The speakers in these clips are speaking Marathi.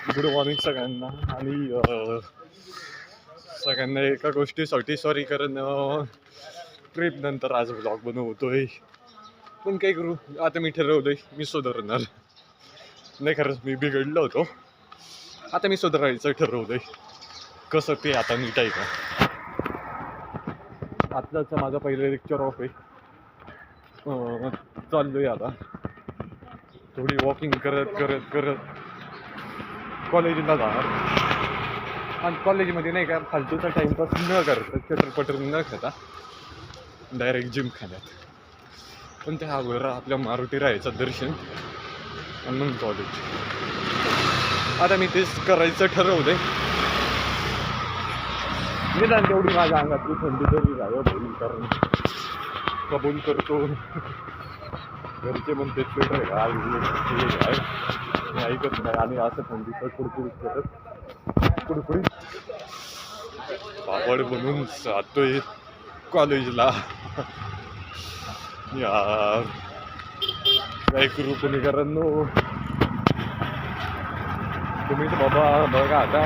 गुड मॉर्निंग सगळ्यांना. आणि सगळ्यांना एका गोष्टीसाठी सॉरी, कारण ट्रिप नंतर आज ब्लॉग बनवतोय. पण काय करू, आता मी ठरवलंय मी सुधारणार. नाही, खरंच मी बिघडलो होतो, आता मी सुधारायचं ठरवलंय. कसं ते आता नीट आहे का. आत्ताचं माझं पहिलं लेक्चर ऑफ आहे. चाललोय आता थोडी वॉकिंग करत करत करत कॉलेजला जाणार. आणि कॉलेजमध्ये नाही का फालतूचा टाइमपास न करता, चटरपटर न खाता डायरेक्ट जिम खाण्यात. पण त्या अगोदर आपल्या मारुती राहायचं दर्शन आणि मग कॉलेज. आता मी तेच करायचं ठरवलंय. निदान तेवढी माझ्या अंगातली थंडी तरी गायब होईल, कारण कबूल करतो घरचे म्हणते स्वेटर घाल ऐकत नाही. आणि असं थंडीचं कुडकुडीत करत कुडकुडीत पापड बनवून जातोय कॉलेजला. यार काय करू पुणेकरांनो, तुम्ही तर बाबा बघा आता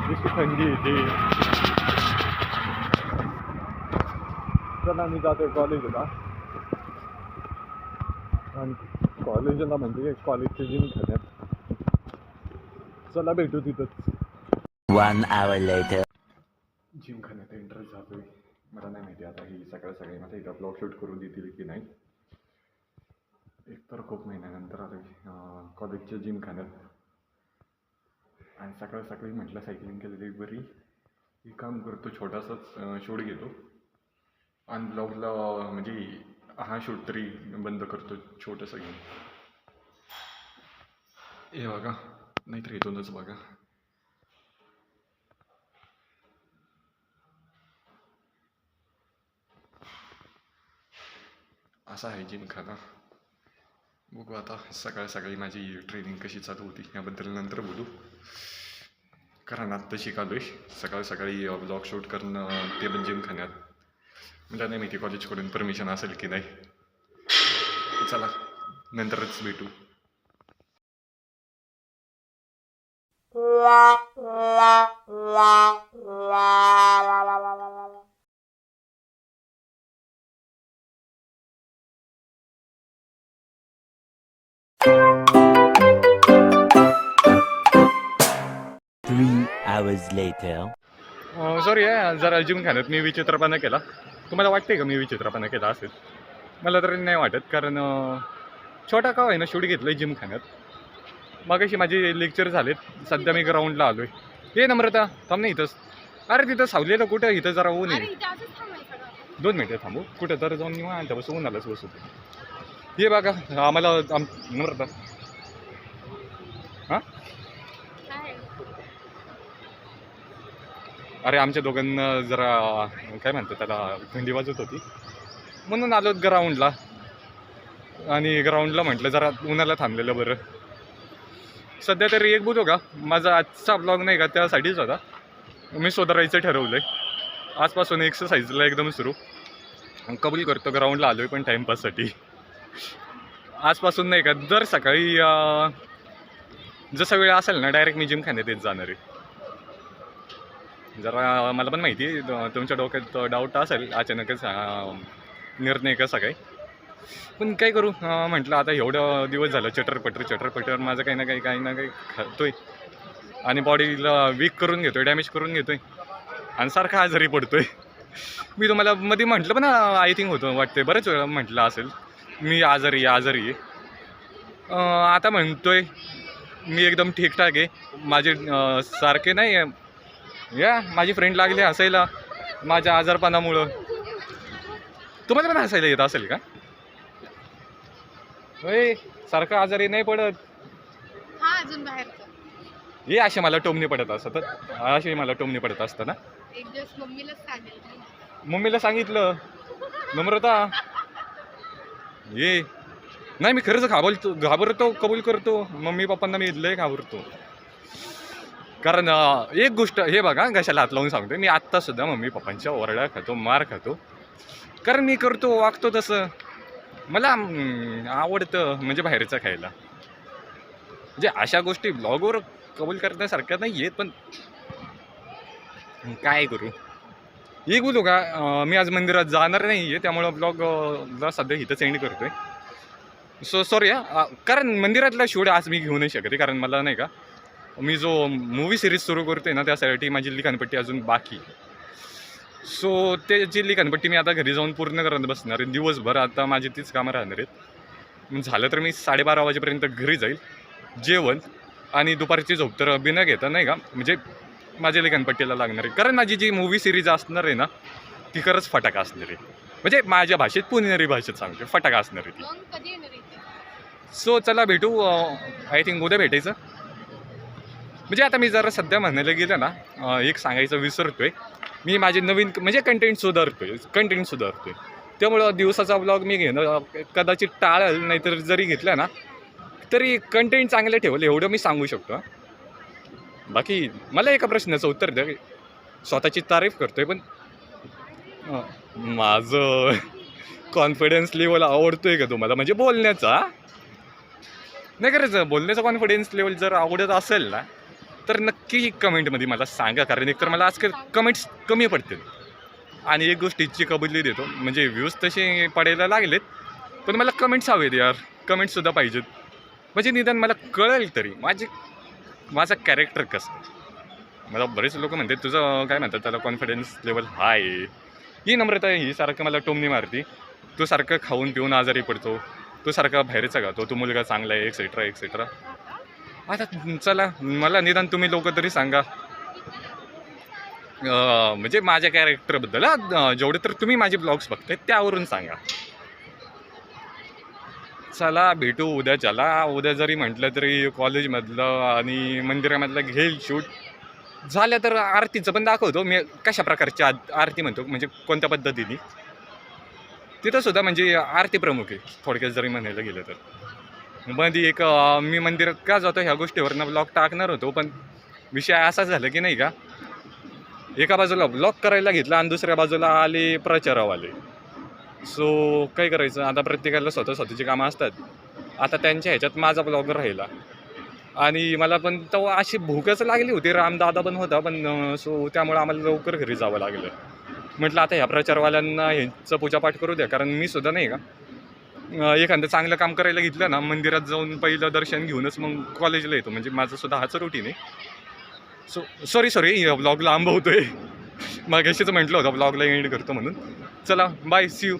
जशी थंडी येते. चला मी जातोय कॉलेजला. आणि कॉलेजला म्हणजे कॉलेजचे जिम खाण्यात. चला भेटू तिथंच. 1 hour later. जिम खाण्यात इंटरेस्ट जातोय. मला नाही माहिती आता ही सगळे मला इथं ब्लॉग शूट करू देतील की नाही. एकतर खूप महिन्यानंतर आता कॉलेजच्या जिम खाण्यात. आणि सकाळी म्हटलं सायकलिंग केलेली बरी. एक काम करतो, छोटासाच शूट घेतो आणि ब्लॉगला म्हणजे हा शूट तरी बंद करतो छोटंसं घेऊन. हे बघा, नाहीतर येतोच बघा. असा आहे जिम खाना. बघू आता सकाळी माझी ट्रेनिंग कशी चालू होती याबद्दल नंतर बोलू. कारण आत्ता शिकालोय सकाळी ब्लॉग शूट करणं, ते पण जिम खाण्यात. मला नाही माहिती कॉलेजकडून परमिशन असेल की नाही. चला नंतरच भेटू. Hours later. सॉरी आहे जरा जिम खाण्यात मी विचित्रपणा केला. तुम्हाला वाटते का मी विचित्रपणा केला असेल? मला तरी नाही वाटत, कारण छोटा का आहे ना शूट घेतलं आहे जिम खाण्यात. मगाशी माझे लेक्चर झालेत. सध्या मी ग्राउंडला आलो आहे. ये नम्रता थांब ना इथंच. अरे तिथं सावलेलं कुठं, इथं जरा ऊन आहे. 2 मिनटं थांबू. कुठं तर जाऊन निवांत बसू, ऊन आलंच बसू. हे बघा आम्हाला नम्रता हां अरे आमच्या दोघांना जरा काय म्हणतात त्याला थंडी वाजत होती, म्हणून आलो ग्राउंडला. आणि ग्राउंडला म्हटलं जरा उन्हाला थांबलेलं बरं. सध्या तरी एक बोलू का, माझा आजचा ब्लॉग नाही का त्यासाठीच होता. मी सुधारायचं ठरवलं आहे. आजपासून एक्सरसाइजला एकदम सुरू. कबूल करतो ग्राउंडला आलो आहे, पण टाईमपाससाठी. आजपासून नाही का दर सकाळी जसा वेळ असेल ना डायरेक्ट मी जिम खाण्यात येत जाणार आहे. जरा मला पण माहिती आहे तुमच्या डोक्यात डाऊट असेल अचानकच निर्णय कसा काय. पण काय करू, म्हटलं आता एवढं दिवस झालं चटरपटर माझं काही ना काही खातोय आणि बॉडीला वीक करून घेतोय, डॅमेज करून घेतोय आणि सारखा आजारी पडतोय. मी तुम्हाला मध्ये म्हटलं पण आय थिंक होतं वाटते बरेच वेळा म्हटलं असेल मी आजारी आहे. आता म्हणतोय मी एकदम ठीकठाक आहे. माझे सारखे नाही या माझी फ्रेंड लागली हसायला माझ्या आजारपणामुळं. तुम्हाला पण हसायला येत असेल का? होय, सारखं आजारी नाही पडत. अजून बाहेरचं हे असे मला टोमणे पडत असतात. असे मला टोमणे पडत असतं ना. एक दिवस मम्मीला सांगितलं नम्रता ये नाही, मी खरंच घाबरतो कबूल करतो. मम्मी पप्पांना मी लय घाबरतो. कारण एक गोष्ट हे बघा, कशाला हात लावून सांगतो मी, आत्तासुद्धा मम्मी पप्पांच्या ओरडा खातो, मार खातो, कारण मी करतो वागतो तसं. मला आवडतं म्हणजे बाहेरचं खायला. म्हणजे अशा गोष्टी ब्लॉगवर कबूल करण्यासारख्या नाही आहेत, पण काय करू. एक बोलू का, मी आज मंदिरात जाणार नाही आहे, त्यामुळं ब्लॉगला सध्या इथं सेंड करतो आहे. सो सॉरी कारण मंदिरातला शूट आज मी घेऊ नाही शकते, कारण मला नाही का मी जो मूवी सिरीज सुरू करते ना त्यासाठी माझी लिखाणपट्टी अजून बाकी. सो त्याची लिखाणपट्टी मी आता घरी जाऊन पूर्ण करत बसणार आहे. दिवसभर आता माझी तीच कामं राहणार आहेत. झालं तर मी 12:30 वाजेपर्यंत घरी जाईल, जेवण आणि दुपारची झोप तर बिना घेता नाही का, म्हणजे माझ्या लिखाणपट्टीला लागणार आहे. कारण माझी जी मूवी सिरीज असणार आहे ना ती खरंच फटाका असणार आहे. म्हणजे माझ्या भाषेत, पुणेरी भाषेत सांगते, फटाका असणार आहे ती. मग कधी येणार इथे? सो चला भेटू, आय थिंक उद्या भेटायचं. म्हणजे आता मी जरा सध्या म्हणायला गेलं ना, एक सांगायचं विसरतोय, मी माझे नवीन म्हणजे कंटेंट सुधारतोय. त्यामुळं दिवसाचा ब्लॉग मी घेणं कदाचित टाळल, नाहीतर जरी घेतला ना तरी कंटेंट चांगलं ठेवलं एवढं मी सांगू शकतो. बाकी मला एका प्रश्नाचं उत्तर द्या. स्वतःची तारीफ करतोय, पण माझं कॉन्फिडन्स लेवल आवडतोय का तुम्हाला, म्हणजे बोलण्याचा? नाही करायचं, बोलण्याचा कॉन्फिडन्स लेवल जर आवडत असेल ना तर नक्की कमेंटमध्ये मला सांगा, कारण एकतर मला आजकाल कमेंट्स कमी पडतील. आणि एक गोष्टीची कबुली देतो, म्हणजे व्ह्यूज तसे पडायला लागलेत, पण मला कमेंट्स हवेत यार, कमेंट्ससुद्धा पाहिजेत. म्हणजे निदान मला कळेल तरी माझा कॅरेक्टर कसं. मला बरेच लोक म्हणतात तुझं काय म्हणतात त्याला कॉन्फिडन्स लेवल हाय, ही नम्रता ही सारखं मला टोमणी मारती, तू सारखं खाऊन पिऊन आजारी पडतो, तू सारखा बाहेरचा गातो, तू मुलगा चांगला आहे, एक्सेट्रा एक्सेट्रा. आता चला मला निदान तुम्ही लोक तरी सांगा, म्हणजे माझ्या कॅरेक्टरबद्दल जेवढे तर तुम्ही माझे ब्लॉग्स बघताय त्यावरून सांगा. चला भेटू उद्या. चला उद्या जरी म्हटलं तरी कॉलेजमधलं आणि मंदिरामधलं घेईल शूट. झालं तर आरतीचं पण दाखवतो मी, कशा प्रकारची आरती म्हणतो, म्हणजे कोणत्या पद्धतीने. तिथंसुद्धा म्हणजे आरती प्रमुख आहे थोडक्यात जरी म्हणायला गेलं तर. मध्ये एक मी मंदिरात का जातो ह्या गोष्टीवरनं ब्लॉग टाकणार होतो, पण विषय असा झाला की नाही का, एका बाजूला ब्लॉग करायला घेतला आणि दुसऱ्या बाजूला आले प्रचारवाले. सो काय करायचं आता, प्रत्येकाला स्वतःची कामं असतात. आता त्यांच्या ह्याच्यात माझा ब्लॉग राहिला आणि मला पण तेव्हा अशी भूकच लागली होती, रामदादा पण होता, पण सो त्यामुळं आम्हाला लवकर घरी जावं लागलं. म्हटलं आता ह्या प्रचारवाल्यांना ह्यांचं पूजापाठ करू द्या, कारण मी सुद्धा नाही का एखादं चांगलं काम करायला घेतलं ना मंदिरात जाऊन पहिलं दर्शन घेऊनच मग कॉलेजला येतो, म्हणजे माझं सुद्धा हाच रुटीन आहे. सो सॉरी ब्लॉग लांब होतोय, मग अशीच म्हटलं होतं ब्लॉगला एंड करतो म्हणून. चला बाय, सी यू.